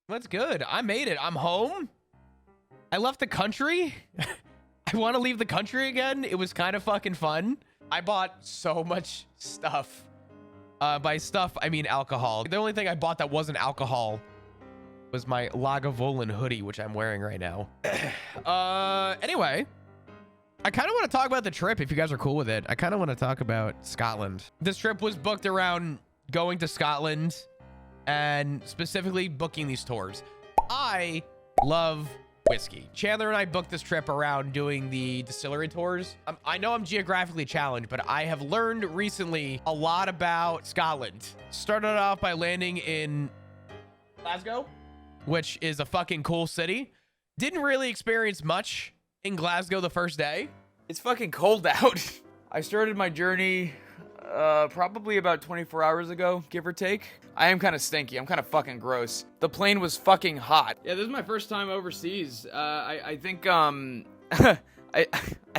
That's good. I made it. I'm home. I left the country. I want to leave the country again. It was kind of fucking fun. I bought so much stuff. By stuff, I mean alcohol. The only thing I bought that wasn't alcohol was my Lagavulin hoodie, which I'm wearing right now. Anyway, I kind of want to talk about the trip if you guys are cool with it. I kind of want to talk about Scotland. This trip was booked around going to Scotland and specifically booking these tours. I love whiskey. Chandler and I booked this trip around doing the distillery tours. I know I'm geographically challenged, but I have learned recently a lot about Scotland. Started off by landing in Glasgow, which is a fucking cool city. Didn't really experience much in Glasgow the first day. It's fucking cold out. I started my journey probably about 24 hours ago, give or take. I am kind of stinky. I'm kind of fucking gross. The plane was fucking hot. Yeah, this is my first time overseas. I think I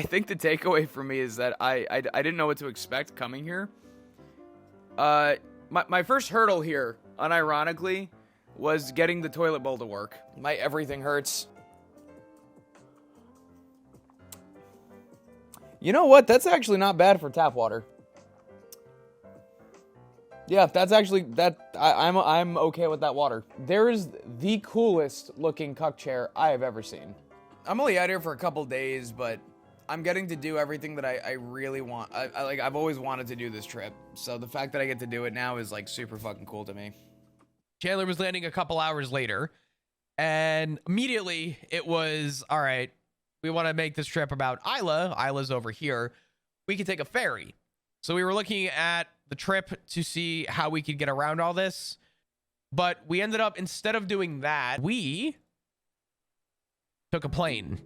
think the takeaway for me is that I didn't know what to expect coming here. My first hurdle here, unironically, was getting the toilet bowl to work. My everything hurts. You know what? That's actually not bad for tap water. Yeah, that's actually I'm okay with that water. There is the coolest looking cuck chair I have ever seen. I'm only out here for a couple days, but I'm getting to do everything that I really want. I've always wanted to do this trip, so the fact that I get to do it now is like super fucking cool to me. Chandler was landing a couple hours later, and immediately it was, all right, we want to make this trip about Islay. Isla's over here. We could take a ferry. So we were looking at the trip to see how we could get around all this. But we ended up, instead of doing that, we took a plane.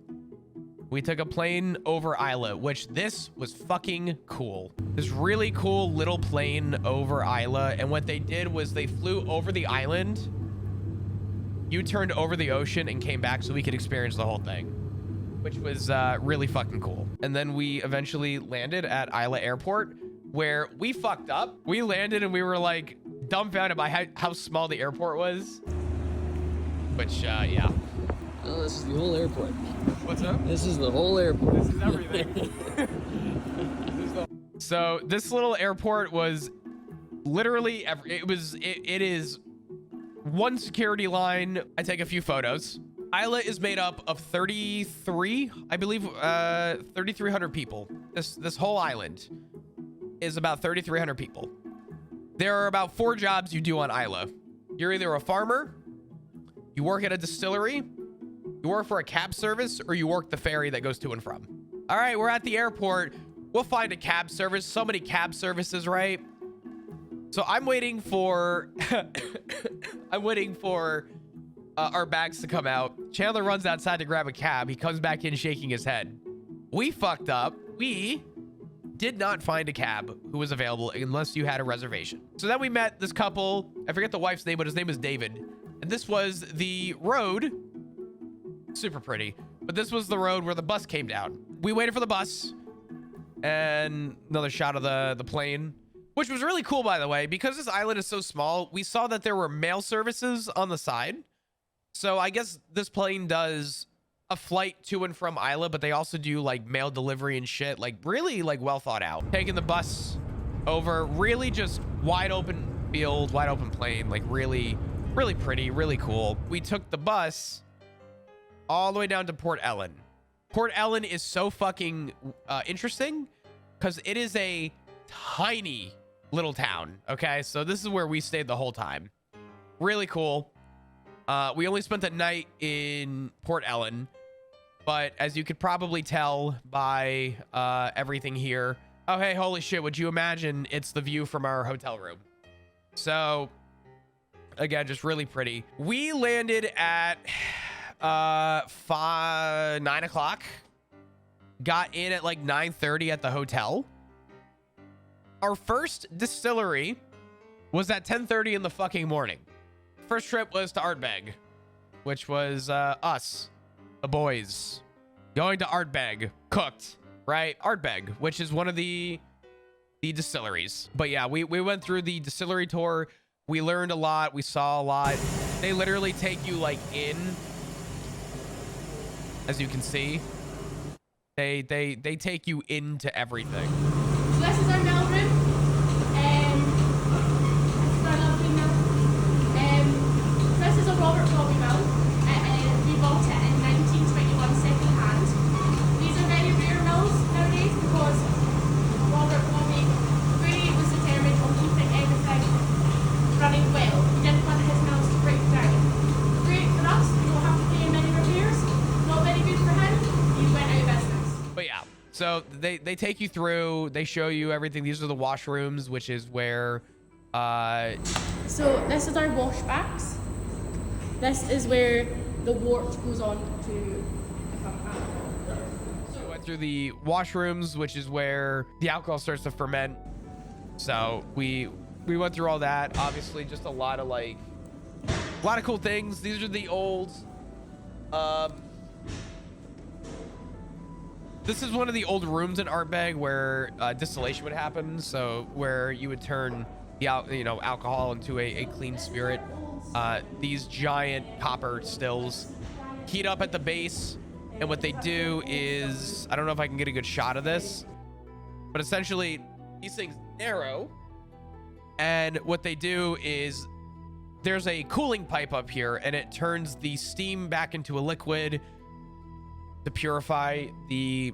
We took a plane over Islay, which this was fucking cool. This really cool little plane over Islay. And what they did was they flew over the island. You turned over the ocean and came back so we could experience the whole thing, which was really fucking cool. And then we eventually landed at Islay Airport, where we fucked up. We landed and we were like dumbfounded by how small the airport was. Which, yeah. Oh, this is the whole airport. What's up? This is the whole airport. This is everything. So this little airport was literally, it is one security line. I take a few photos. Islay is made up of 33, I believe, 3,300 people. This whole island is about 3,300 people. There are about 4 jobs you do on Islay. You're either a farmer, you work at a distillery, you work for a cab service, or you work the ferry that goes to and from. All right, we're at the airport. We'll find a cab service. So many cab services, right? So I'm waiting for our bags to come out. Chandler runs outside to grab a cab. He comes back in shaking his head. We fucked up. We did not find a cab who was available unless you had a reservation. So then we met this couple. I forget the wife's name, but his name was David. And this was the road. Super pretty. But this was the road where the bus came down. We waited for the bus. And another shot of the plane, which was really cool, by the way. Because this island is so small, we saw that there were mail services on the side. So I guess this plane does a flight to and from Islay, but they also do like mail delivery and shit, like really like well thought out. Taking the bus over, really just wide open field, wide open plain, like really, really pretty, really cool. We took the bus all the way down to Port Ellen. Port Ellen is so fucking interesting because it is a tiny little town. Okay, so this is where we stayed the whole time. Really cool. We only spent the night in Port Ellen, but as you could probably tell by everything here. Oh, hey, holy shit. Would you imagine it's the view from our hotel room? So, again, just really pretty. We landed at 9 o'clock. Got in at like 9:30 at the hotel. Our first distillery was at 10:30 in the fucking morning. First trip was to Ardbeg, which was us, the boys, going to Ardbeg, cooked, right? Ardbeg, which is one of the distilleries. But yeah, we went through the distillery tour. We learned a lot. We saw a lot. They literally take you like in, as you can see. They take you into everything. So this is our mill room. This is our lovely mill. This is a Robert Bobby mill. We bought it in 1921 second hand. These are very rare mills nowadays because Robert Bobby really was determined on keeping everything running well. He didn't want his mills to break down. Great for us, we don't have to pay him any repairs. Not very good for him. He went out of business. But yeah, so they take you through, they show you everything. These are the washrooms, which is where So this is our wash bags. This is where the wort goes on to become alcohol. so we went through the washrooms, which is where the alcohol starts to ferment. So we went through all that. Obviously, just a lot of cool things. These are the old this is one of the old rooms in Ardbeg where distillation would happen. So where you would turn the alcohol into a clean spirit. These giant copper stills heat up at the base, and what they do is, I don't know if I can get a good shot of this, but essentially these things narrow, and what they do is there's a cooling pipe up here, and it turns the steam back into a liquid to purify the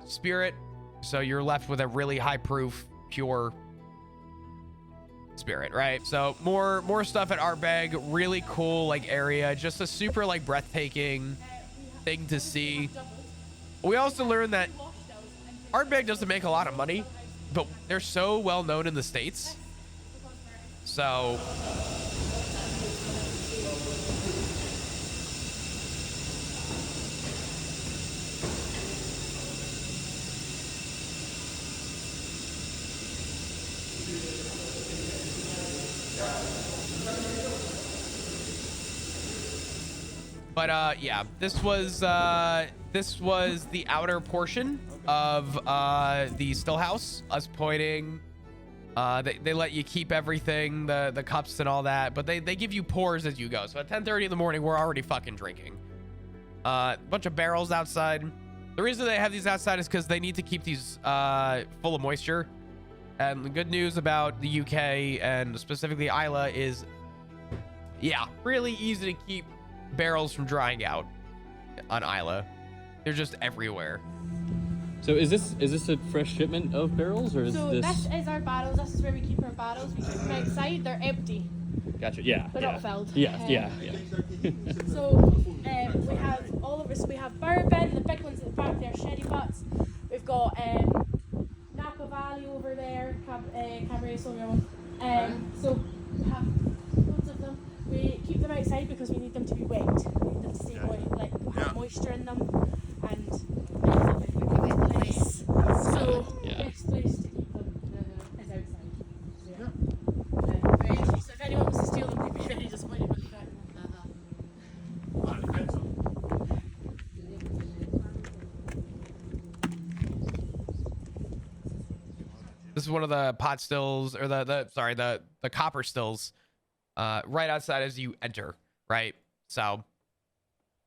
spirit, so you're left with a really high proof pure spirit, right? So more stuff at Ardbeg. Really cool area, just a super breathtaking thing to see. We also learned that Ardbeg doesn't make a lot of money, but they're so well known in the States. So but yeah, this was the outer portion of the still house. Us pointing, they let you keep everything, the cups and all that, but they give you pours as you go. So at 10:30 in the morning, we're already fucking drinking. A bunch of barrels outside. The reason they have these outside is because they need to keep these full of moisture. And the good news about the UK and specifically Islay is, yeah, really easy to keep barrels from drying out on Islay. They're just everywhere. So is this a fresh shipment of barrels, or is this is our barrels. This is where we keep our barrels. We keep them outside. They're empty. Gotcha. Yeah. They're not filled. Yeah. So we have all of us. We have bourbon. The big ones at the back there, sherry butts. We've got Napa Valley over there, Cabernet Sauvignon. So we have loads of them. We keep them outside because we need them to be wet. We need them to stay have moisture in them, and the place. So the best place to keep them is outside. So if anyone wants to steal them, they'd be very disappointed when they get them. This is one of the pot stills, or the copper stills, right outside as you enter, right? So,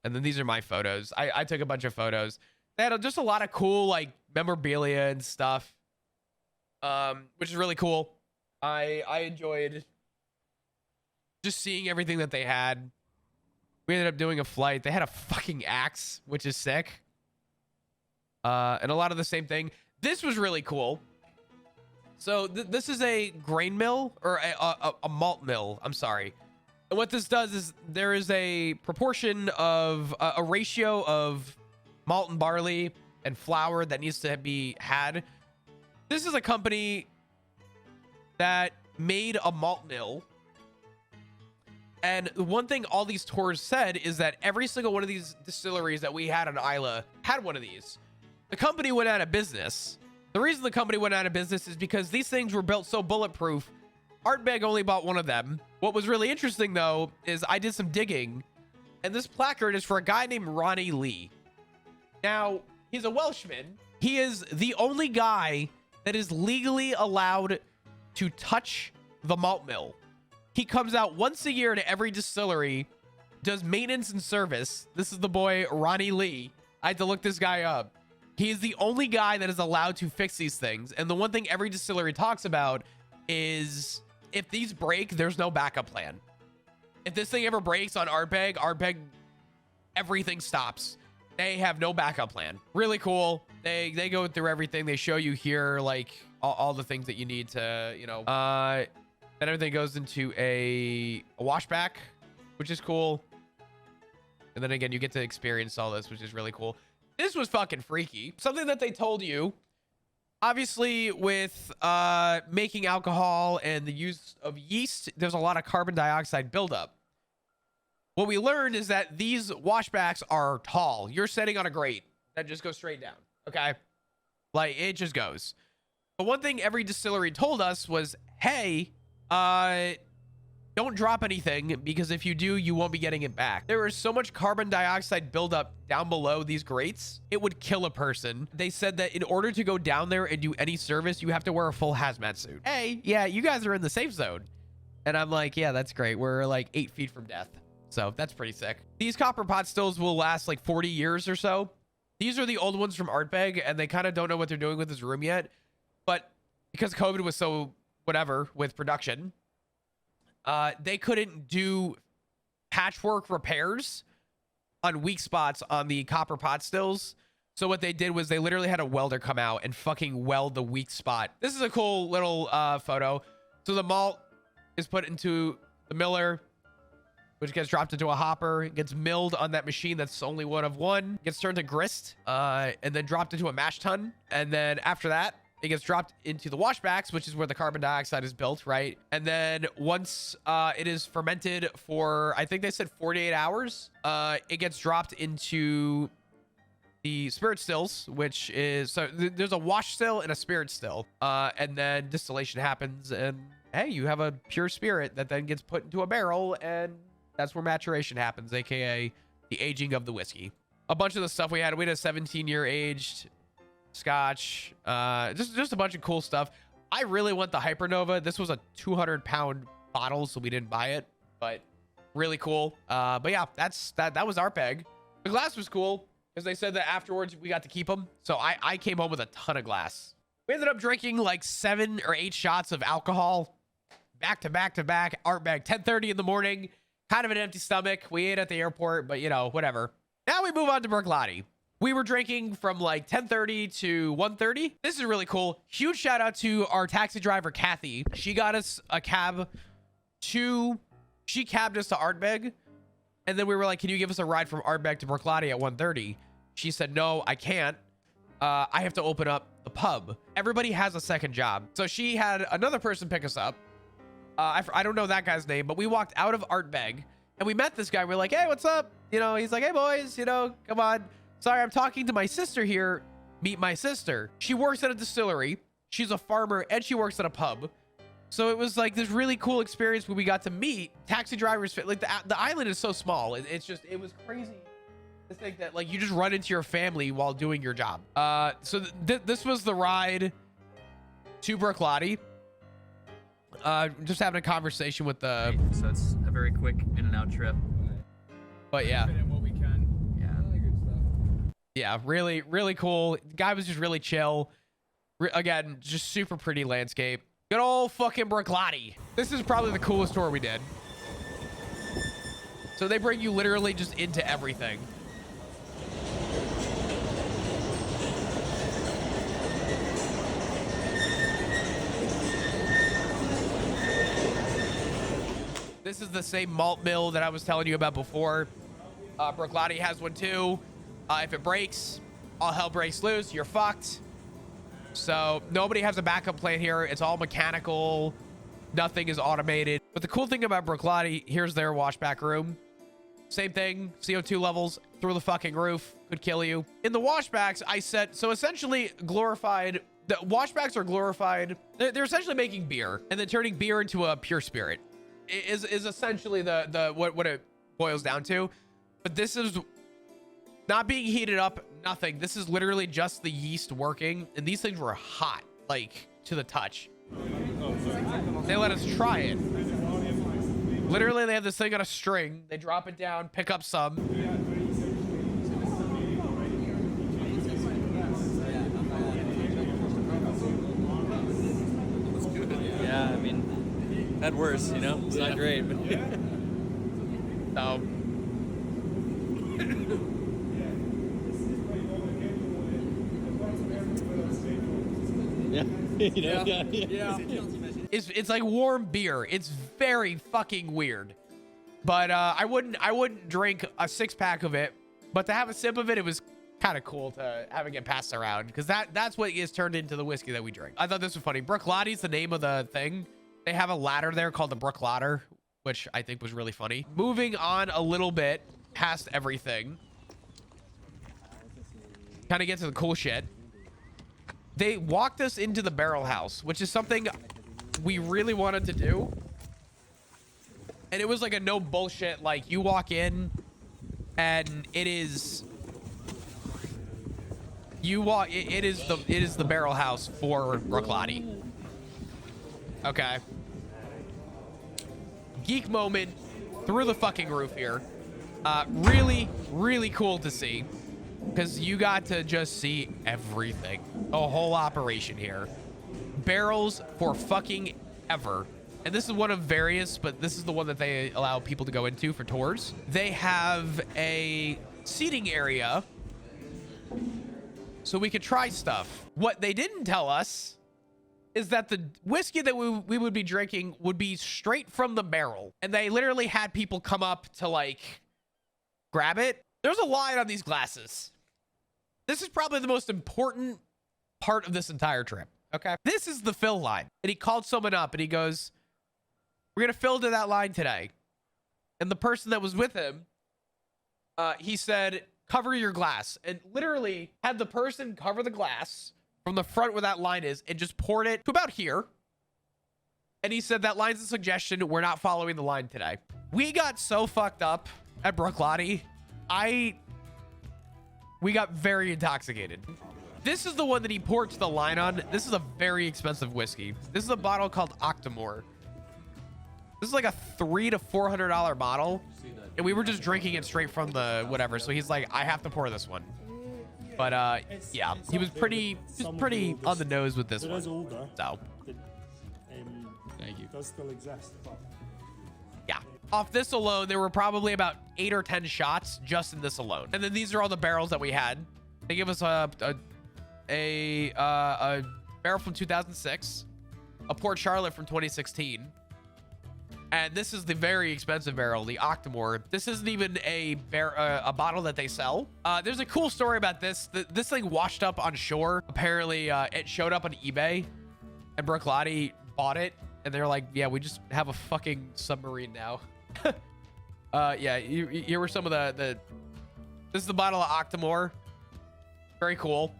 and then these are my photos. I took a bunch of photos. They had just a lot of cool memorabilia and stuff, which is really cool. I enjoyed just seeing everything that they had. We ended up doing a flight. They had a fucking axe, which is sick. And a lot of the same thing. This was really cool. So this is a grain mill, or a malt mill. I'm sorry. And what this does is there is a proportion of a ratio of malt and barley and flour that needs to be had. This is a company that made a malt mill. And one thing all these tours said is that every single one of these distilleries that we had on Islay had one of these. The company went out of business. The reason the company went out of business is because these things were built so bulletproof. Ardbeg only bought one of them. What was really interesting, though, is I did some digging, and this placard is for a guy named Ronnie Lee. Now, he's a Welshman. He is the only guy that is legally allowed to touch the malt mill. He comes out once a year to every distillery, does maintenance and service. This is the boy, Ronnie Lee. I had to look this guy up. He is the only guy that is allowed to fix these things. And the one thing every distillery talks about is if these break, there's no backup plan. If this thing ever breaks on Ardbeg, everything stops. They have no backup plan. Really cool. They go through everything. They show you here, like all the things that you need to, you know, and everything goes into a washback, which is cool. And then again, you get to experience all this, which is really cool. This was fucking freaky. Something that they told you, obviously with making alcohol and the use of yeast, there's a lot of carbon dioxide buildup. What we learned is that these washbacks are tall. You're sitting on a grate that just goes straight down. Okay. Like it just goes. But one thing every distillery told us was, hey, don't drop anything because if you do, you won't be getting it back. There is so much carbon dioxide buildup down below these grates, it would kill a person. They said that in order to go down there and do any service, you have to wear a full hazmat suit. Hey, yeah, you guys are in the safe zone. And I'm like, yeah, that's great. We're like 8 feet from death. So that's pretty sick. These copper pot stills will last like 40 years or so. These are the old ones from Ardbeg, and they kind of don't know what they're doing with this room yet. But because COVID was so whatever with production, they couldn't do patchwork repairs on weak spots on the copper pot stills. So what they did was they literally had a welder come out and fucking weld the weak spot. This is a cool little photo. So the malt is put into the miller, which gets dropped into a hopper, gets milled on that machine that's only one of one, gets turned to grist, and then dropped into a mash tun. And then after that, it gets dropped into the washbacks, which is where the carbon dioxide is built, right? And then once it is fermented for, I think they said 48 hours, it gets dropped into the spirit stills, which is, so there's a wash still and a spirit still. And then distillation happens, and hey, you have a pure spirit that then gets put into a barrel, and that's where maturation happens, aka the aging of the whiskey. A bunch of the stuff we had a 17-year aged Scotch, just a bunch of cool stuff. I really want the Hypernova. This was a 200-pound bottle, so we didn't buy it, but really cool. But yeah, that was Ardbeg. The glass was cool because they said that afterwards we got to keep them. So I came home with a ton of glass. We ended up drinking like 7 or 8 shots of alcohol back to back to back. Ardbeg, 10:30 in the morning, kind of an empty stomach. We ate at the airport, but you know, whatever. Now we move on to Bruichladdich. We were drinking from like 10:30 to 1:30. This is really cool. Huge shout out to our taxi driver, Kathy. She got us a cab she cabbed us to Ardbeg. And then we were like, can you give us a ride from Ardbeg to Bruichladdich at 1:30? She said, no, I can't. I have to open up the pub. Everybody has a second job. So she had another person pick us up. I don't know that guy's name, but we walked out of Ardbeg and we met this guy. We're like, hey, what's up? You know, he's like, hey boys, you know, come on. Sorry, I'm talking to my sister here. Meet my sister. She works at a distillery. She's a farmer and she works at a pub. So it was like this really cool experience where we got to meet taxi drivers. Like the island is so small. It was crazy to think that like you just run into your family while doing your job. So this was the ride to Bruichladdich. Just having a conversation with the. So it's a very quick in and out trip. But yeah. What we can. Yeah, really, really cool. Guy was just really chill. Again, just super pretty landscape. Good old fucking Bruichladdich. This is probably the coolest tour we did. So they bring you literally just into everything. This is the same malt mill that I was telling you about before. Bruichladdich has one too. If it breaks, all hell breaks loose, you're fucked. So nobody has a backup plan here. It's all mechanical. Nothing is automated. But the cool thing about Bruichladdich, here's their washback room. Same thing, CO2 levels through the fucking roof could kill you. In the washbacks, I said, so essentially glorified, the washbacks are glorified. They're essentially making beer and then turning beer into a pure spirit. Is essentially what it boils down to. But this is not being heated up, nothing. This is literally just the yeast working, and these things were hot, like to the touch. They let us try it. Literally, they have this thing on a string. They drop it down, pick up some. Yeah, I mean, had worse, you know? It's not great, but... So... Yeah. It's like warm beer. It's very fucking weird. But I wouldn't drink a 6-pack of it. But to have a sip of it, it was kind of cool to have it get passed around, because that's what is turned into the whiskey that we drink. I thought this was funny. Bruichladdich is the name of the thing. They have a ladder there called the Bruichladdich, which I think was really funny. Moving on a little bit past everything. Kind of get to the cool shit. They walked us into the barrel house, which is something we really wanted to do. And it was like a no bullshit, like you walk in and it is it is the barrel house for Bruichladdich. Okay. Geek moment through the fucking roof here. Really, really cool to see, because you got to just see everything. The whole operation here. Barrels for fucking ever. And this is one of various, but this is the one that they allow people to go into for tours. They have a seating area so we could try stuff. What they didn't tell us is that the whiskey that we would be drinking would be straight from the barrel. And they literally had people come up to like grab it. There's a line on these glasses. This is probably the most important part of this entire trip. Okay. This is the fill line. And he called someone up and he goes, "We're going to fill to that line today." And the person that was with him, he said, "Cover your glass." And literally had the person cover the glass from the front where that line is and just poured it to about here. And he said, "That line's a suggestion. We're not following the line today." We got so fucked up at Bruichladdich. We got very intoxicated. This is the one that he poured to the line on. This is a very expensive whiskey. This is a bottle called Octomore. This is like a $300 to $400 bottle. And we were just drinking it straight from the whatever. So he's like, "I have to pour this one." But yeah, he was pretty on the nose with this one. So Thank you. Does still exist, but yeah. Off this alone, there were probably about 8 or 10 shots just in this alone. And then these are all the barrels that we had. They give us a barrel from 2006, a Port Charlotte from 2016. And this is the very expensive barrel, the Octomore. This isn't even a bottle that they sell. There's a cool story about this. This thing washed up on shore. Apparently, it showed up on eBay, and Bruichladdich bought it. And they're like, "Yeah, we just have a fucking submarine now." Yeah, here were some of the... This is the bottle of Octomore. Very cool.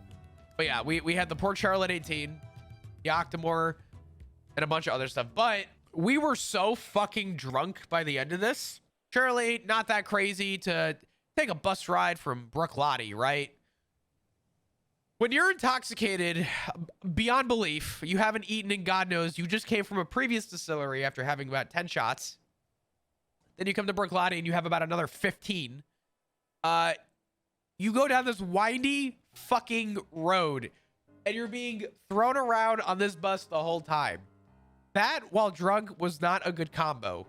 But yeah, we had the Port Charlotte 18, the Octomore, and a bunch of other stuff. But we were so fucking drunk by the end of this. Surely not that crazy to take a bus ride from Bruichladdich, right? When you're intoxicated beyond belief, you haven't eaten and God knows, you just came from a previous distillery after having about 10 shots. Then you come to Bruichladdich and you have about another 15. You go down this windy fucking road and you're being thrown around on this bus the whole time. That, while drunk, was not a good combo.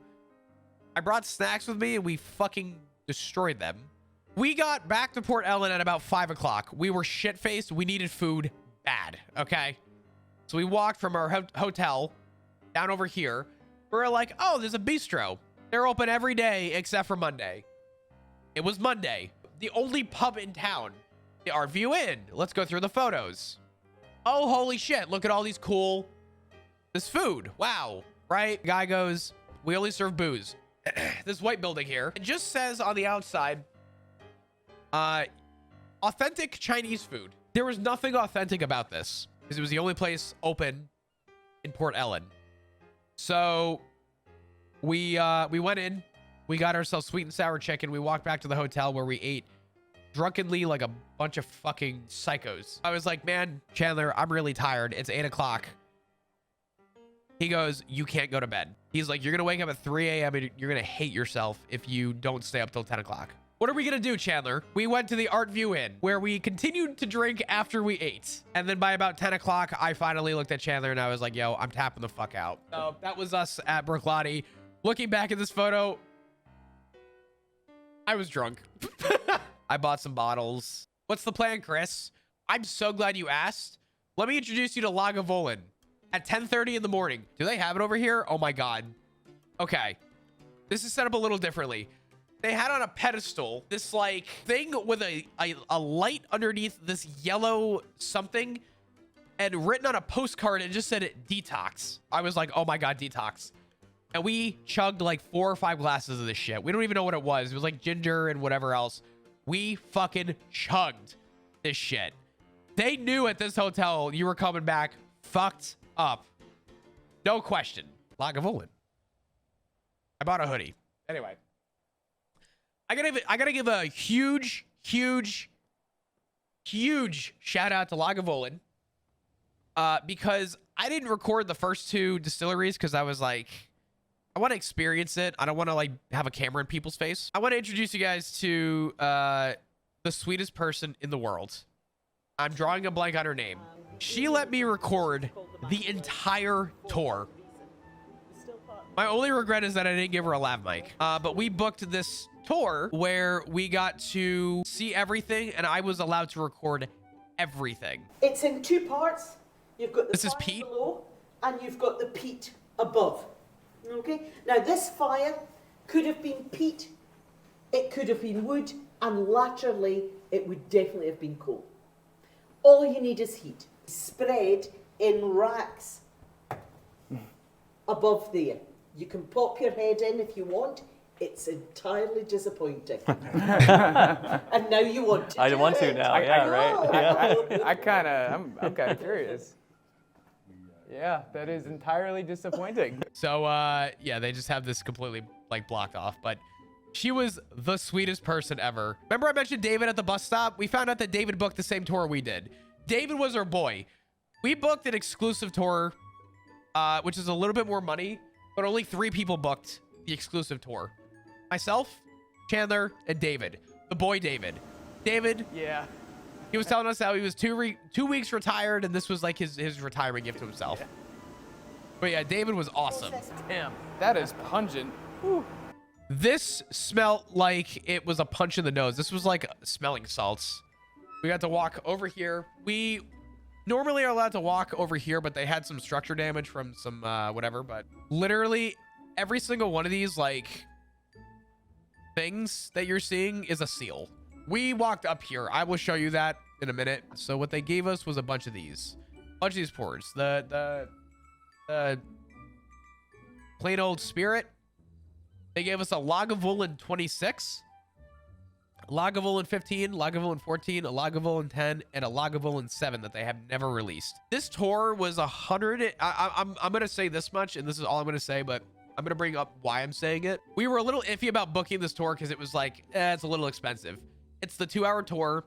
I brought snacks with me and we fucking destroyed them. We got back to Port Ellen at about 5 o'clock. We were shit-faced. We needed food bad, okay? So we walked from our hotel down over here. We were like, "Oh, there's a bistro. They're open every day except for Monday." It was Monday. The only pub in town. The RVU Inn. Let's go through the photos. Oh, holy shit. Look at all these cool... This food. Wow. Right? Guy goes, "We only serve booze." This white building here. It just says on the outside... authentic Chinese food. There was nothing authentic about this because it was the only place open in Port Ellen. So we went in, we got ourselves sweet and sour chicken. We walked back to the hotel where we ate drunkenly like a bunch of fucking psychos. I was like, "Man, Chandler, I'm really tired. It's 8 o'clock. He goes, you can't go to bed. He's like, you're going to wake up at 3 a.m. and you're going to hate yourself if you don't stay up till 10 o'clock. What are we going to do, Chandler? We went to the Art View Inn, where we continued to drink after we ate. And then by about 10 o'clock, I finally looked at Chandler and I was like, yo, I'm tapping the fuck out. So that was us at Bruichladdich. Looking back at this photo, I was drunk. I bought some bottles. What's the plan, Chris? I'm so glad you asked. Let me introduce you to Lagavulin at 10:30 in the morning. Do they have it over here? Oh my God. Okay. This is set up a little differently. They had on a pedestal this like thing with a light underneath this yellow something, and written on a postcard, it just said detox. I was like, oh my God, detox. And we chugged like 4 or 5 glasses of this shit. We don't even know what it was. It was like ginger and whatever else. We fucking chugged this shit. They knew at this hotel you were coming back fucked up. No question. Lagavulin. I bought a hoodie. Anyway. I gotta give a huge shout out to Lagavulin. Because I didn't record the first 2 distilleries because I was like, I want to experience it. I don't want to like have a camera in people's face. I want to introduce you guys to the sweetest person in the world. I'm drawing a blank on her name. She let me record the entire tour. My only regret is that I didn't give her a lav mic. But we booked this tour where we got to see everything and I was allowed to record everything. It's in 2 parts. You've got the This is fire peat? below and you've got the peat above. Okay? Now this fire could have been peat, it could have been wood, and laterally it would definitely have been coal. All you need is heat. Spread in racks above there. You can pop your head in if you want. It's entirely disappointing. And now you want to. I want to now. Yeah, right. I'm kind of curious. Yeah, that is entirely disappointing. So, yeah, they just have this completely, like, blocked off. But she was the sweetest person ever. Remember I mentioned David at the bus stop? We found out that David booked the same tour we did. David was our boy. We booked an exclusive tour, which is a little bit more money, but only 3 people booked the exclusive tour. Myself, Chandler, and David. The boy David. David. Yeah. He was telling us how he was 2 weeks retired, and this was like his retirement gift to himself. Yeah. But yeah, David was awesome. Damn, that is pungent. Whew. This smelled like it was a punch in the nose. This was like smelling salts. We got to walk over here. We normally are allowed to walk over here, but they had some structure damage from some whatever. But literally every single one of these like things that you're seeing is a seal. We walked up here. I will show you that in a minute. So what they gave us was a bunch of these. Pours. The plain old spirit. They gave us a Lagavulin 26, Lagavulin 15, Lagavulin 14, a Lagavulin 10, and a Lagavulin 7 that they have never released. This tour was 100. I'm going to say this much, and this is all I'm going to say, but I'm going to bring up why I'm saying it. We were a little iffy about booking this tour because it was like, it's a little expensive. It's the 2-hour tour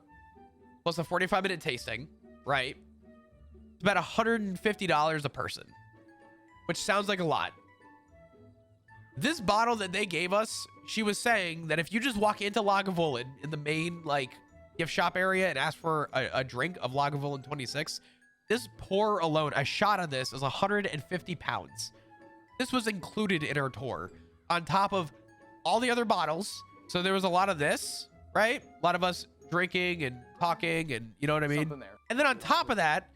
plus a 45-minute tasting, right? It's about $150 a person, which sounds like a lot. This bottle that they gave us, she was saying that if you just walk into Lagavulin in the main like gift shop area and ask for a drink of Lagavulin 26, this pour alone, a shot of this is 150 pounds. This was included in our tour on top of all the other bottles. So there was a lot of this, right? A lot of us drinking and talking and you know what I mean? Something there. And then on top of that,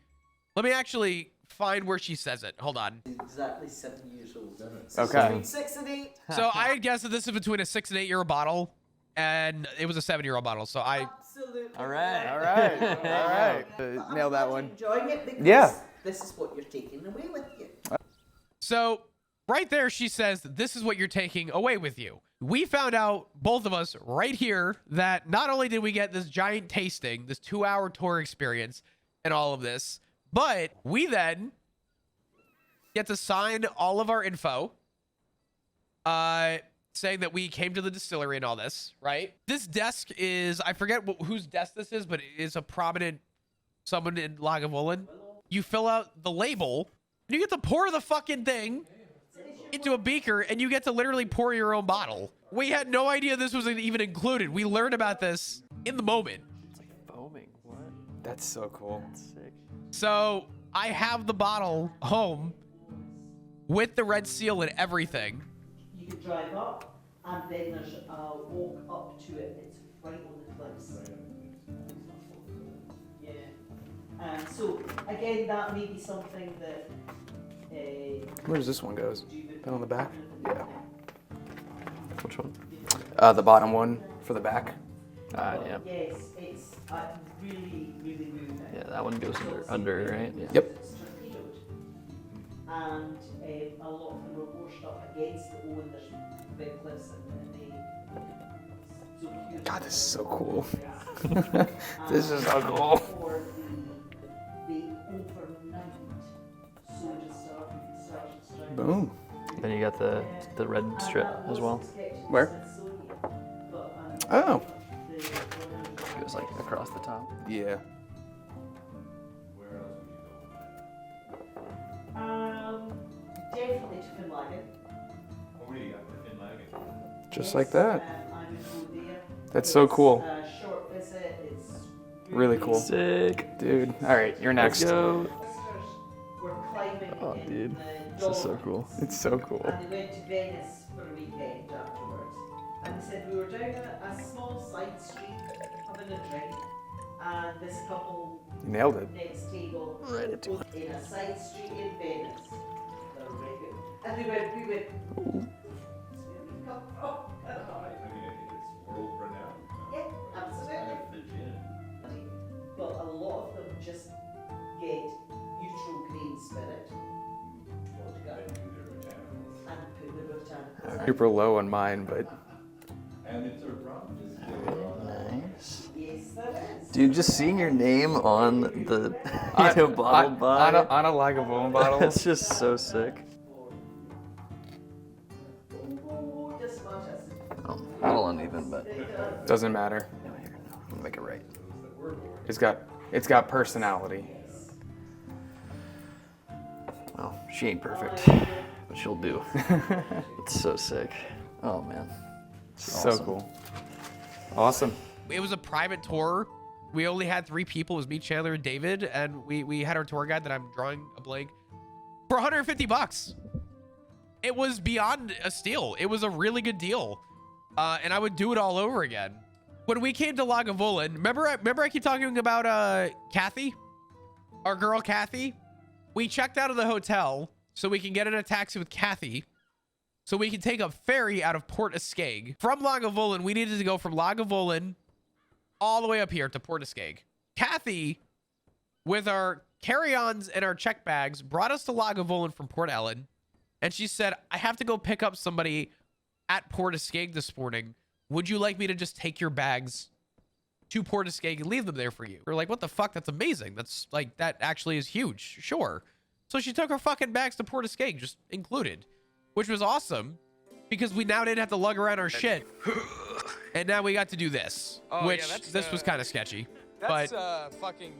let me actually find where she says it. Hold on. Exactly 7 years old. Okay. Between 6 and 8. So I had guessed that this is between a 6 and 8 year bottle, and it was a 7-year-old bottle. So I Absolutely. All right. All right. Nail that one. Enjoying it because Yeah. this is what you're taking away with you. so right there she says this is what you're taking away with you. We found out, both of us right here, that not only did we get this giant tasting, this 2-hour tour experience, and all of this, but we then get to sign all of our info, saying that we came to the distillery and all this, right? This desk is, I forget whose desk this is, but it is a prominent someone in Lagavulin. You fill out the label You get to pour the fucking thing into a beaker, and you get to literally pour your own bottle. We had no idea this was even included. We learned about this in the moment. It's like foaming. What? That's so cool. That's sick. So I have the bottle home with the red seal and everything. You could drive up, and then there's a walk up to it. It's right on the cliffs. Yeah. So again, that may be something that. Where does this one go? Down on the back? Yeah. Which one? The bottom one for the back. Yeah. Yes, it's really, really, really nice. Yeah, that one goes under, right? Yeah. Yep. It's torpedoed. And a lot of them are washed up against the Oban. There's big cliffs and they. So huge. God, this is so cool. This is so cool. For the overnight soda started. Boom. Then you got the red strip as well. Where? Oh. It goes like across the top. Yeah. Definitely to Finlagan. Just like that. I would go there. That's so cool. A short visit. It's Really cool. Sick. Dude. All right, you're next. Let's go. We're climbing Oh, in dude. the This is so cool. It's so cool. And they went to Venice for a weekend afterwards. And they said we were down a small side street having a drink, and this couple You nailed it. next table Right into was in a side street in Venice. They're very good. And we went, "That's where we come from." Yeah, absolutely. But a lot of them just get neutral green spirit, vodka, and put the botanicals in. Super low on mine, but Nice. Yes, there is. Dude, just seeing your name on the bottle by. on a Lagavulin bottle. That's just so sick. Oh, just watch us. Oh, a little uneven, but Doesn't matter. no, here, I'm gonna make it right. It's got personality. Well, she ain't perfect, but she'll do. It's so sick. Oh man. So Awesome. cool. Awesome. It was a private tour. We only had 3 people. It was me, Chandler, and David, and we had our tour guide that I'm drawing a blank for $150. It was beyond a steal. It was a really good deal, and I would do it all over again. When we came to Lagavulin, remember I keep talking about Kathy, our girl Kathy. We checked out of the hotel so we can get in a taxi with Kathy, so we can take a ferry out of Port Escaig. From Lagavulin, we needed to go from Lagavulin all the way up here to Port Escaig. Kathy, with our carry-ons and our check bags, brought us to Lagavulin from Port Ellen, and she said, I have to go pick up somebody at Port Escaig this morning. Would you like me to just take your bags to Port Escaig and leave them there for you? We're like, what the fuck? That's amazing. That's like, that actually is huge. Sure. So she took her fucking bags to Port Escaig, just included, which was awesome because we now didn't have to lug around our shit. And now we got to do this, which this was kind of sketchy. But fucking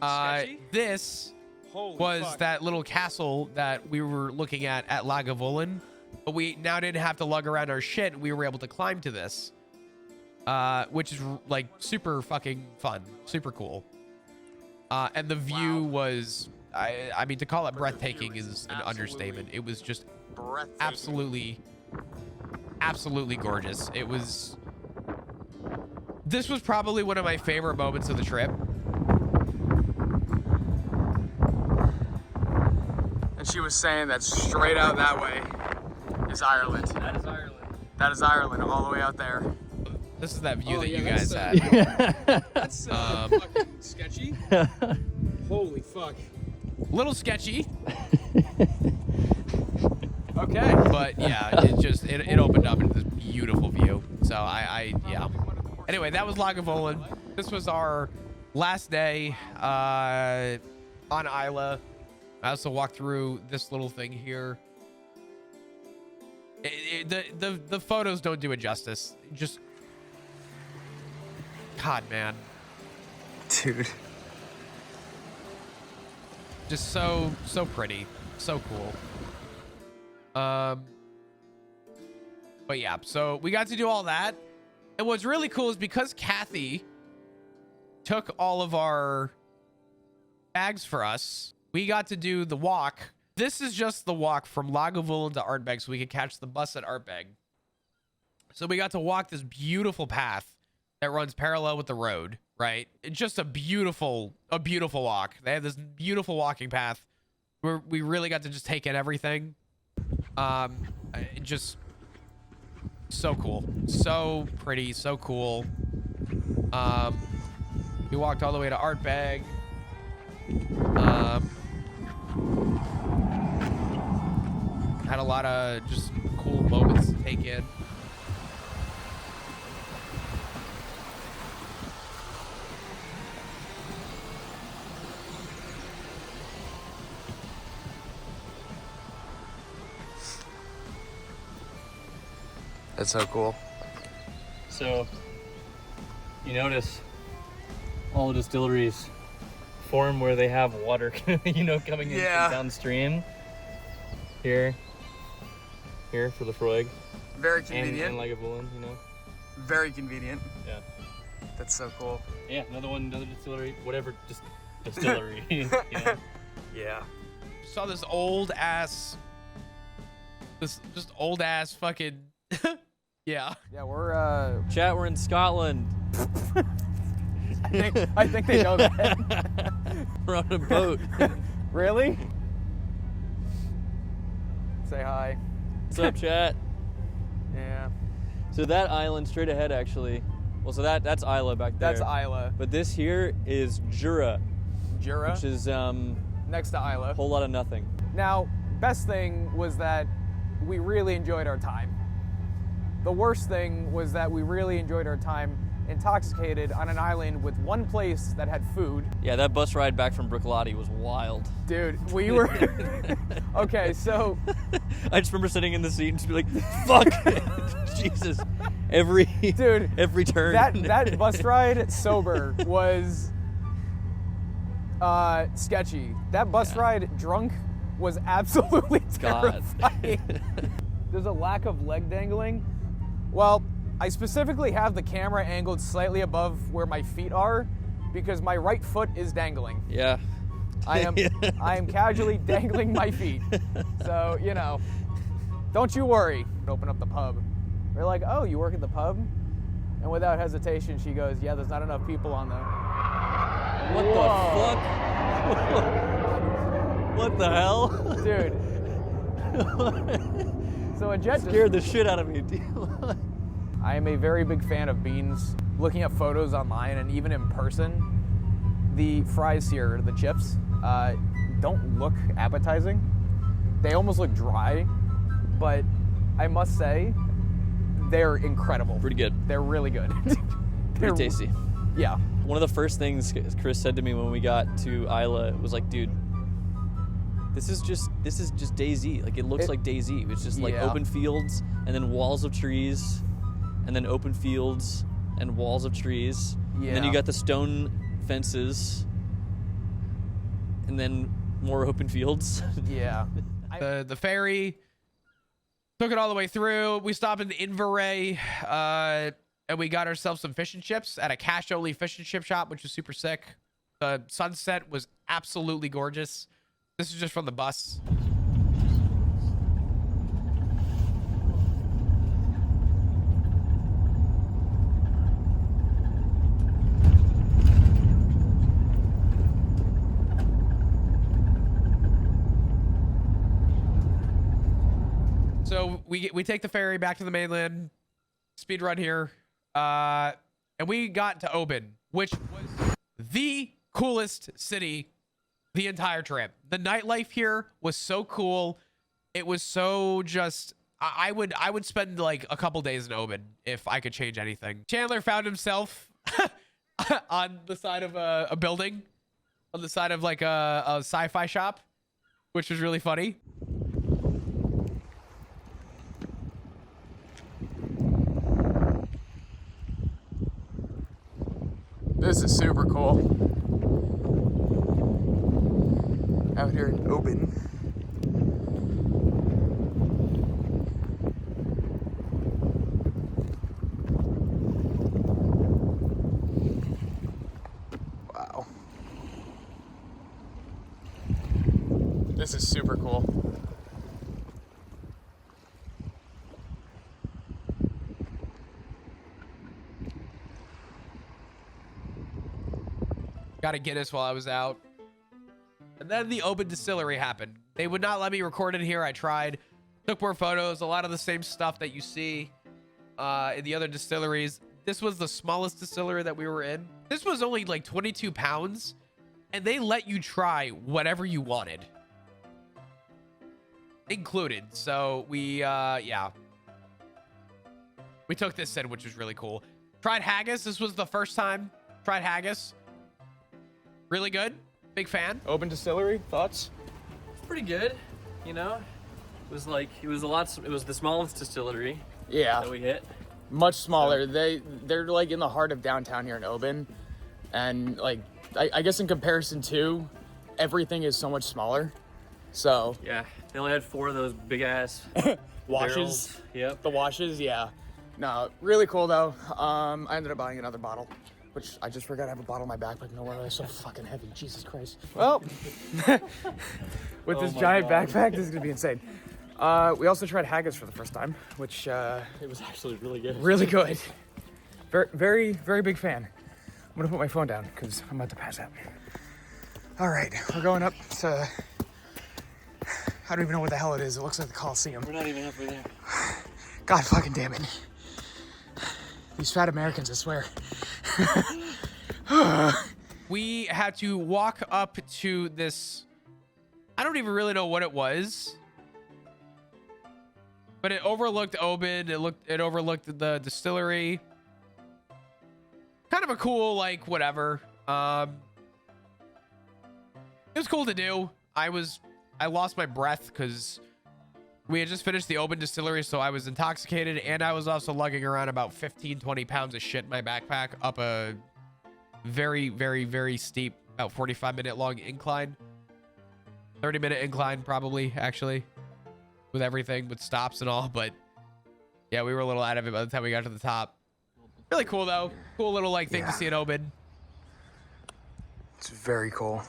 this was that little castle that we were looking at Lagavulin, but we now didn't have to lug around our shit. We were able to climb to this, which is like super fucking fun, super cool. And the view was, I mean, to call it breathtaking is an understatement. It was just absolutely gorgeous. This was probably one of my favorite moments of the trip. And she was saying that straight out that way is Ireland. That is Ireland. That is Ireland, all the way out there. This is that view that you guys had. That's fucking sketchy. Holy fuck. Little sketchy, Okay. but yeah, it opened up into this beautiful view. So yeah. Anyway, that was Lagavulin. This was our last day on Islay. I also walked through this little thing here. The photos don't do it justice. Just, God, man. Dude. Just so pretty. So cool. But yeah, so we got to do all that. And what's really cool is because Kathy took all of our bags for us, we got to do the walk. This is just the walk from Lagavulin to Ardbeg, so we could catch the bus at Ardbeg. So we got to walk this beautiful path that runs parallel with the road, right? It's just a beautiful walk. They have this beautiful walking path where we really got to just take in everything. Just so cool, so pretty, so cool. We walked all the way to Ardbeg. Had a lot of just cool moments to take in. That's so cool. So, you notice all the distilleries form where they have water, you know, coming in from downstream. Here for Laphroaig. Very convenient. And Lagavulin, you know. Very convenient. Yeah. That's so cool. Yeah, another distillery, whatever, just distillery. You know? Yeah. Saw this old ass fucking yeah. Yeah, we're Chat, we're in Scotland. I think they know that. We're on a boat. Really? Say hi. What's up, chat? Yeah. So that island straight ahead, actually. Well, so that's Islay back there. That's Islay. But this here is Jura, Jura? which is Next to Islay. a whole lot of nothing. Now, best thing was that we really enjoyed our time. The worst thing was that we really enjoyed our time intoxicated on an island with one place that had food. Yeah, that bus ride back from Bruichladdich was wild. Dude, we were... Okay, so... I just remember sitting in the seat and just be like, fuck! Jesus. Every turn. That bus ride sober was sketchy. That bus ride drunk was absolutely terrifying. There's a lack of leg dangling. Well, I specifically have the camera angled slightly above where my feet are because my right foot is dangling. Yeah. I am casually dangling my feet. So, you know, don't you worry. Open up the pub. We're like, oh, you work at the pub? And without hesitation, she goes, yeah, there's not enough people on there. What the fuck? What the hell? Dude. So a jet scared the shit out of me. I am a very big fan of beans. Looking at photos online and even in person, the fries here, the chips, don't look appetizing. They almost look dry, but I must say, they're incredible. Pretty good. They're really good. Pretty tasty. Yeah. One of the first things Chris said to me when we got to Islay was like, dude, this is just DayZ. Like, it looks like DayZ. It's just like open fields and then walls of trees and then open fields and walls of trees. Yeah. And then you got the stone fences and then more open fields. Yeah. The ferry took it all the way through. We stopped in Inverray, and we got ourselves some fish and chips at a cash-only fish and chip shop, which was super sick. The sunset was absolutely gorgeous. This is just from the bus. So we take the ferry back to the mainland, speed run here, and we got to Oban, which was the coolest city the entire trip. The nightlife here was so cool. It was so just, I would spend like a couple days in Oban if I could change anything. Chandler found himself on the side of a building, on the side of like a sci-fi shop, which was really funny. This is super cool. Out here in Oban. This is super cool. Got a Guinness while I was out. And then the Oban distillery happened. They would not let me record in here. I tried. Took more photos. A lot of the same stuff that you see in the other distilleries. This was the smallest distillery that we were in. This was only like 22 pounds. And they let you try whatever you wanted. Included. So we, yeah. We took this in, which was really cool. Tried haggis. This was the first time. Tried haggis. Really good. Big fan. Oban Distillery, thoughts? Pretty good, you know. It was the smallest distillery Yeah, that we hit. much smaller. They're like in the heart of downtown here in Oban, and like I guess in comparison to, everything is so much smaller. So Yeah, they only had 4 of those big ass washes. barrels. Yep. The washes, yeah. No, really cool though. I ended up buying another bottle, which I just forgot I have a bottle in my backpack. No wonder it's so fucking heavy. Jesus Christ. Well, with this my giant God. backpack, this is gonna be insane. We also tried haggis for the first time, which It was actually really good. really good. Very, very, very big fan. I'm gonna put my phone down because I'm about to pass out. All right, we're going up to, I don't even know what the hell it is. It looks like the Coliseum. We're not even halfway there. God fucking damn it. These fat Americans, I swear. We had to walk up to this. I don't even really know what it was. But it overlooked Oban. It overlooked the distillery. Kind of a cool, like, whatever. It was cool to do. I lost my breath because we had just finished the Oban distillery, so I was intoxicated, and I was also lugging around about 15, 20 pounds of shit in my backpack up a very, very, very steep, about 45-minute long incline. 30-minute incline, probably, actually, with everything, with stops and all. But yeah, we were a little out of it by the time we got to the top. Really cool, though. Cool little, like, thing to see in Oban. It's very cool.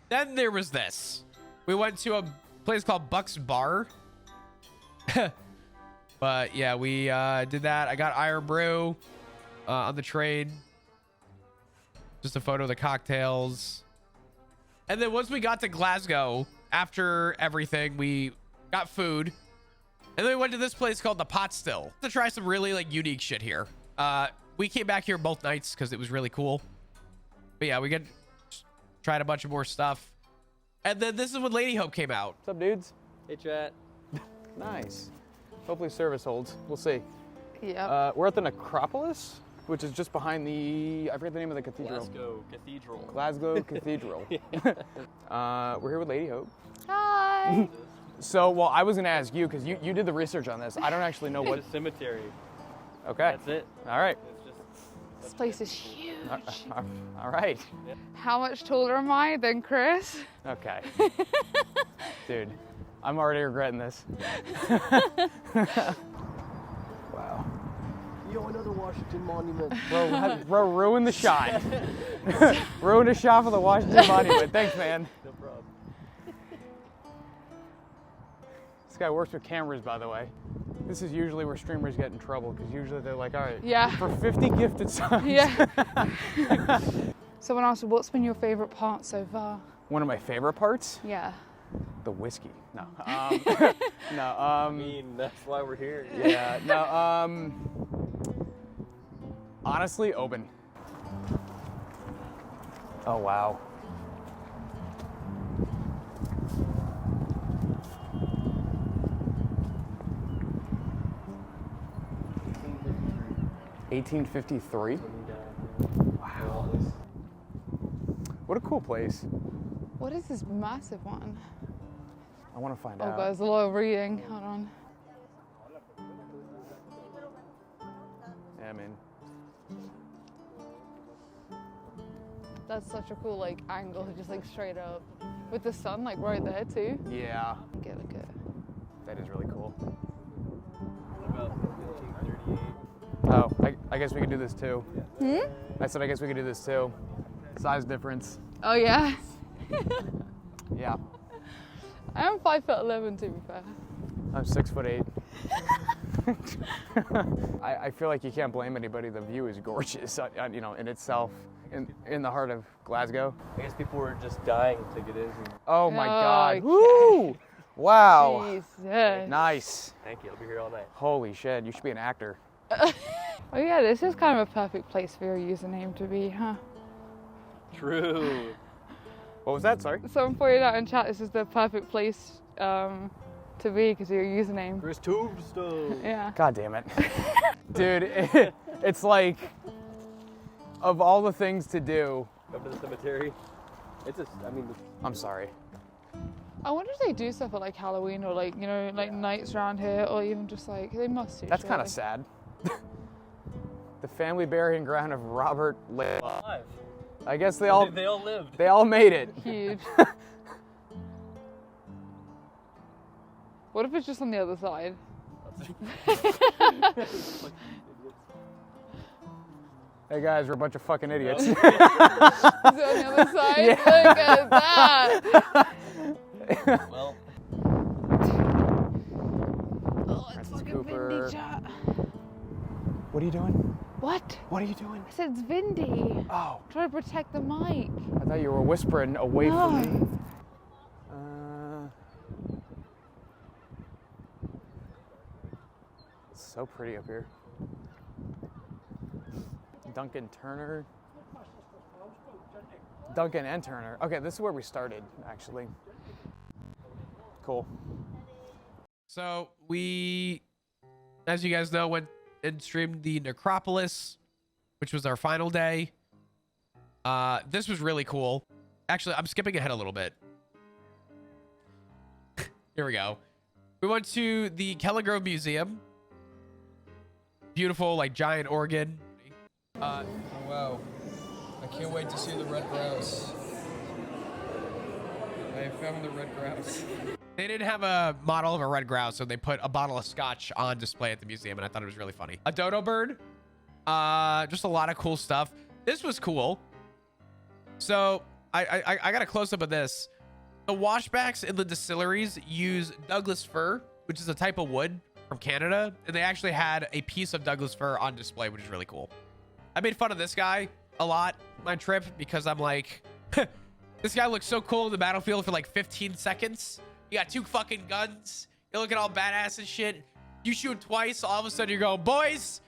Then there was this. We went to a place called Buck's Bar. But yeah, we did that. I got Iron Brew on the train. Just a photo of the cocktails. And then once we got to Glasgow, after everything, we got food. And then we went to this place called the Pot Still to try some really like unique shit here. We came back here both nights because it was really cool. But yeah, we tried a bunch of more stuff. And then this is when Lady Hope came out. What's up, dudes? Hey, chat. Nice. Hopefully service holds. We'll see. Yeah. We're at the Necropolis, which is just behind the, I forget the name of the cathedral. Glasgow Cathedral. Glasgow Cathedral. We're here with Lady Hope. Hi. So, well, I was gonna ask you, because you did the research on this. I don't actually know what. It's a cemetery. Okay. That's it. All right. It's just This place is huge. All right. How much taller am I than Chris? Okay. Dude, I'm already regretting this. Wow. Yo, another Washington monument. Bro, ruin the shot. Ruin the shot for the Washington Monument. Thanks, man. no problem. This guy works with cameras, by the way. This is usually where streamers get in trouble, because usually they're like, all right, Yeah. for 50 gifted subs. Yeah. Someone asked, what's been your favorite part so far? One of my favorite parts, Yeah. the whiskey. No. No. I mean, that's why we're here. Yeah. No. Honestly, Oban. Oh wow. $1853. Wow. What a cool place. What is this massive one? I want to find Oh, out. there's a lot of reading. Hold on. Yeah, man. That's such a cool like angle, just like straight up. With the sun like right there too. Yeah, Get a look at it. that is really cool. What about 1538? Oh, I I guess we could do this too. I said I guess we could do this too. Size difference. Oh yeah. Yeah. I am 5'11" to be fair. I'm 6'8". I feel like you can't blame anybody. The view is gorgeous, you know, in itself, in the heart of Glasgow. I guess people were just dying to get in. Oh my Okay. God! Woo! Wow! Jesus. Nice. Thank you. I'll be here all night. Holy shit! You should be an actor. Oh yeah, this is kind of a perfect place for your username to be, huh? True. What was that? Sorry. Someone pointed out in chat this is the perfect place to be because of your username. ChrisTombstone. Yeah. God damn it, dude! It's like, of all the things to do. Come to the cemetery. It's just, I mean, I'm sorry. I wonder if they do stuff at like Halloween or like, you know, like nights around here or even just like, they must do. That's kind of surely. sad. The family burying ground of Robert Lee. alive. I guess they all They all lived. they all made it. Huge. What if it's just on the other side? Hey guys, we're a bunch of fucking idiots. Is it on the other side? Look at that! Well, Oh, it's Francis fucking Cooper. windy, chat. What are you doing? What? What are you doing? I said it's windy. Oh, Try to protect the mic. I thought you were whispering away from me. It's so pretty up here. Duncan Turner. Duncan and Turner. Okay, this is where we started, actually. Cool. So we, as you guys know, went and streamed the Necropolis, which was our final day. This was really cool. Actually, I'm skipping ahead a little bit. Here we go. We went to the Kellingrove Museum. Beautiful, like, giant organ. Oh, wow. I can't wait to see the red grouse. I found the red grouse. They didn't have a model of a red grouse, so they put a bottle of scotch on display at the museum, and I thought it was really funny. A dodo bird. Just a lot of cool stuff. This was cool. So I got a close up of this. The washbacks in the distilleries use Douglas fir, which is a type of wood from Canada, and they actually had a piece of Douglas fir on display, which is really cool. I made fun of this guy a lot my trip because I'm like, this guy looks so cool in the battlefield for like 15 seconds. You got 2 fucking guns. You're looking all badass and shit. You shoot twice, all of a sudden you're going, boys,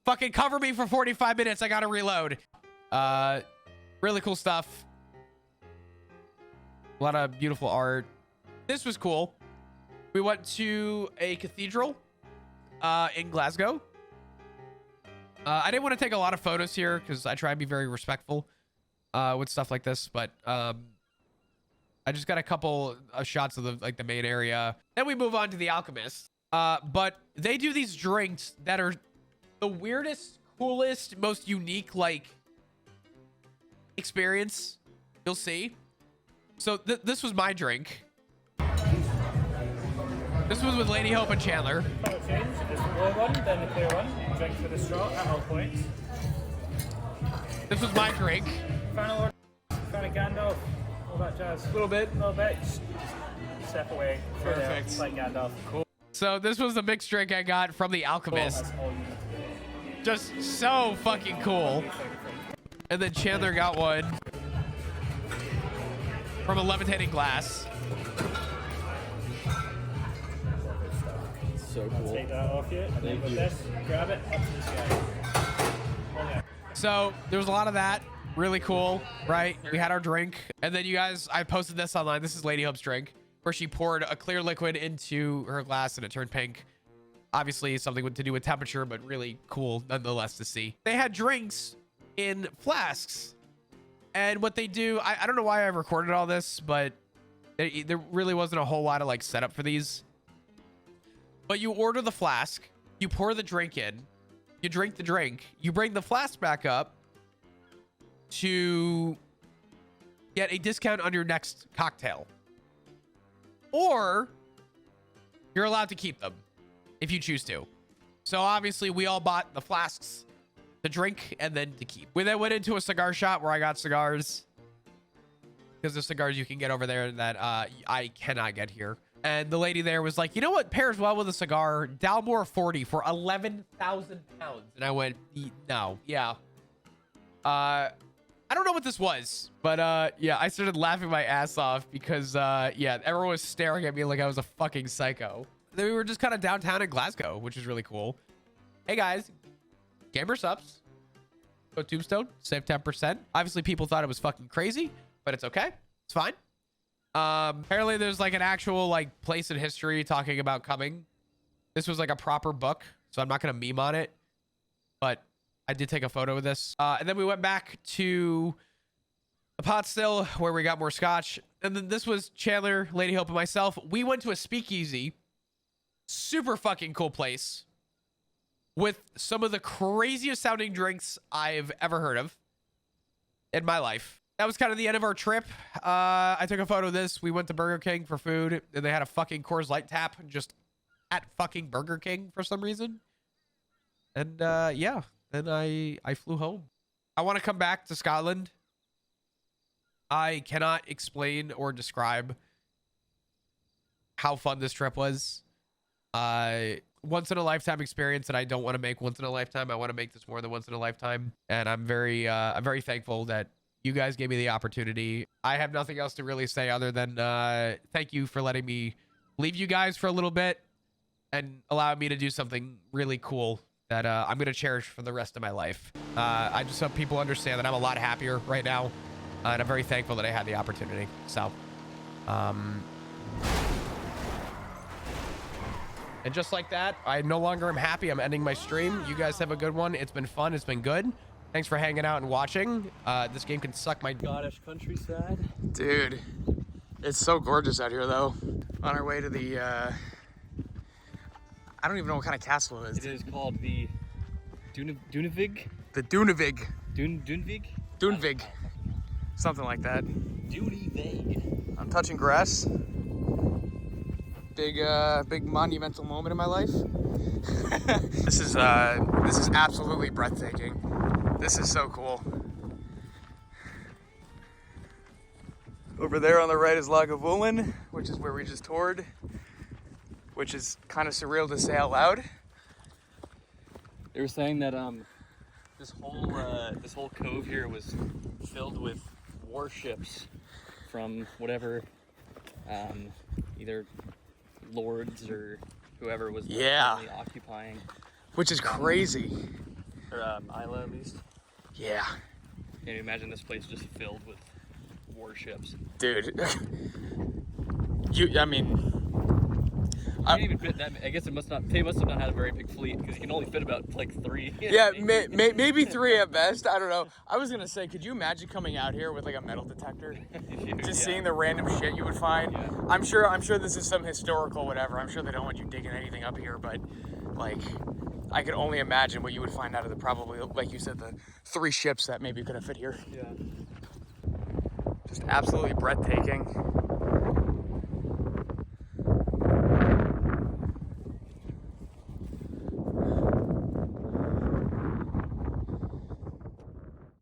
fucking cover me for 45 minutes. I gotta reload. Really cool stuff. A lot of beautiful art. This was cool. We went to a cathedral in Glasgow. I didn't want to take a lot of photos here because I try and be very respectful with stuff like this, but I just got a couple of shots of the main area. Then we move on to the Alchemist. But they do these drinks that are the weirdest, coolest, most unique like experience you'll see. So this was my drink. This was with Lady Hope and Chandler. Final change is the blue one, then the clear one. Drink for the straw at all points. This was my drink. Final order, kind of Gandalf, all that jazz. A little bit. A little bit, just step away. Perfect. There, like Gandalf. Cool. So this was the mixed drink I got from the Alchemist. That's all you need to do. Just so fucking cool. And then Chandler got one from a levitating glass. so cool. Take that off you, and then with this, grab it, up to the sky. Okay. So there was a lot of that. Really cool, right? We had our drink. And then you guys, I posted this online. This is Lady Hope's drink, where she poured a clear liquid into her glass and it turned pink. Obviously something to do with temperature, but really cool nonetheless to see. They had drinks in flasks. And what they do, I don't know why I recorded all this, but there really wasn't a whole lot of like setup for these. But you order the flask, you pour the drink in, you drink the drink, you bring the flask back up to get a discount on your next cocktail. Or you're allowed to keep them if you choose to. So obviously we all bought the flasks to drink and then to keep. We then went into a cigar shop where I got cigars, because the cigars you can get over there that I cannot get here. And the lady there was like, you know what pairs well with a cigar? Dalmore 40 for 11,000 pounds. And I went, no, yeah. I don't know what this was, but yeah, I started laughing my ass off because yeah, everyone was staring at me like I was a fucking psycho. Then we were just kind of downtown in Glasgow, which is really cool. Hey guys, gamer subs. Go Tombstone, save 10%. Obviously people thought it was fucking crazy, but it's okay. It's fine. Apparently there's like an actual like place in history talking about coming. This was like a proper book, so I'm not gonna meme on it, but I did take a photo of this. And then we went back to the pot still where we got more scotch. And then this was Chandler, Lady Hope, and myself. We went to a speakeasy. Super fucking cool place with some of the craziest sounding drinks I've ever heard of in my life. That was kind of the end of our trip. I took a photo of this. We went to Burger King for food, and they had a fucking Coors Light tap just at fucking Burger King for some reason. And yeah, then I flew home. I want to come back to Scotland. I cannot explain or describe how fun this trip was. Once in a lifetime experience that I don't want to make once in a lifetime. I want to make this more than once in a lifetime. And I'm very thankful that you guys gave me the opportunity. I have nothing else to really say other than thank you for letting me leave you guys for a little bit and allowing me to do something really cool that I'm going to cherish for the rest of my life. I just hope people understand that I'm a lot happier right now. And I'm very thankful that I had the opportunity. So, and just like that, I no longer am happy. I'm ending my stream. You guys have a good one. It's been fun. It's been good. Thanks for hanging out and watching. This game can suck my Scottish countryside. Dude, it's so gorgeous out here, though. On our way to the, I don't even know what kind of castle it is. It is called the Dunavig. The Dunavig. Dunvig? Dunvig. Something like that. Dunavig. I'm touching grass. Big monumental moment in my life. This is absolutely breathtaking. This is so cool. Over there on the right is Lagavulin, which is where we just toured, which is kind of surreal to say out loud. They were saying that this whole cove here was filled with warships from whatever either lords or whoever was currently occupying. Which is crazy. Or Islay at least. Yeah. Can you imagine this place just filled with warships? Dude. I didn't even fit that. I guess they must have not had a very big fleet because you can only fit about like 3. Yeah, maybe 3 at best. I don't know. I was gonna say, could you imagine coming out here with like a metal detector, just seeing the random shit you would find? Yeah. I'm sure this is some historical whatever. I'm sure they don't want you digging anything up here, but like, I could only imagine what you would find out of the probably, like you said, the 3 ships that maybe could have fit here. Yeah. Just absolutely breathtaking.